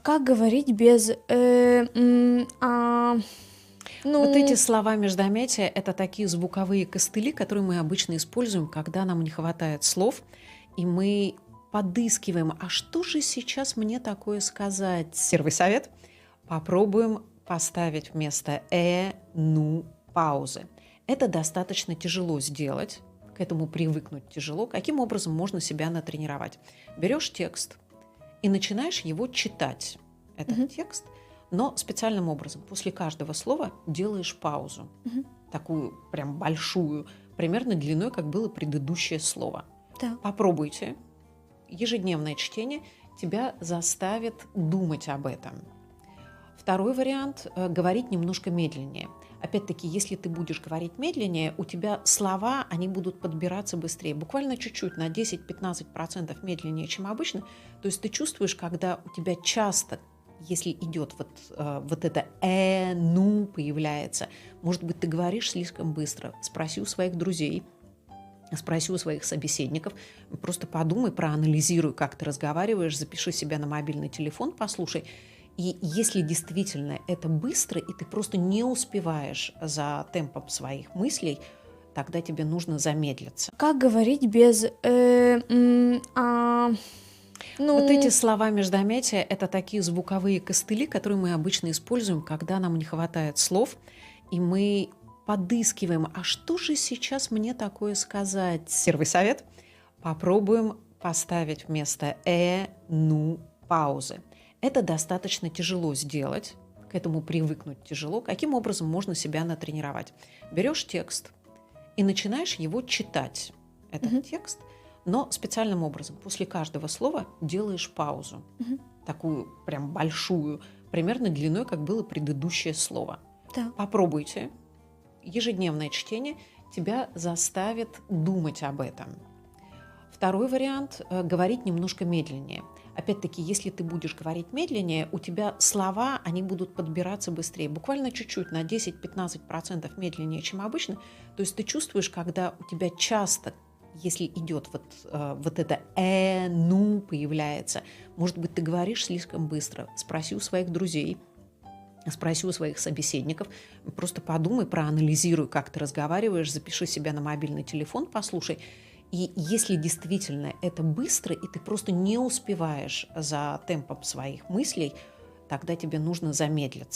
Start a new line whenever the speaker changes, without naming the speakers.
Как говорить без
Вот эти
ну,
слова междометия — это такие звуковые костыли, которые мы обычно используем, когда нам не хватает слов, и мы подыскиваем, а что же сейчас мне такое сказать? Первый совет — попробуем поставить вместо «ну» паузы. Это достаточно тяжело сделать, к этому привыкнуть тяжело. Каким образом можно себя натренировать? Берешь текст и начинаешь его читать,
мгм,
этот текст, но специальным образом. После каждого слова делаешь паузу,
мгм.
такую прям большую, примерно длиной, как было предыдущее слово.
Так.
Попробуйте. Ежедневное чтение тебя заставит думать об этом. Второй вариант — говорить немножко медленнее. Опять-таки, если ты будешь говорить медленнее, у тебя слова, они будут подбираться быстрее. Буквально чуть-чуть, на 10-15% медленнее, чем обычно. То есть ты чувствуешь, когда у тебя часто, если идет вот это ну» появляется, может быть, ты говоришь слишком быстро. Спроси у своих друзей, спроси у своих собеседников, просто подумай, проанализируй, как ты разговариваешь, запиши себя на мобильный телефон, послушай. И если действительно это быстро, и ты просто не успеваешь за темпом своих мыслей, тогда тебе нужно замедлиться.
Как говорить без
Вот эти
ну,
слова междометия — это такие звуковые костыли, которые мы обычно используем, когда нам не хватает слов, и мы подыскиваем, а что же сейчас мне такое сказать? Первый совет — попробуем поставить вместо «ну» паузы. Это достаточно тяжело сделать, к этому привыкнуть тяжело. Каким образом можно себя натренировать? Берешь текст и начинаешь его читать,
мгм,
этот текст, но специальным образом. После каждого слова делаешь паузу,
мгм.
такую прям большую, примерно длиной, как было предыдущее слово.
Так.
Попробуйте. Ежедневное чтение тебя заставит думать об этом. Второй вариант — говорить немножко медленнее. Опять-таки, если ты будешь говорить медленнее, у тебя слова, они будут подбираться быстрее. Буквально чуть-чуть, на 10-15% медленнее, чем обычно. То есть ты чувствуешь, когда у тебя часто, если идет вот это ну» появляется, может быть, ты говоришь слишком быстро. Спроси у своих друзей, спроси у своих собеседников, просто подумай, проанализируй, как ты разговариваешь, запиши себя на мобильный телефон, послушай. И если действительно это быстро, и ты просто не успеваешь за темпом своих мыслей, тогда тебе нужно замедлиться.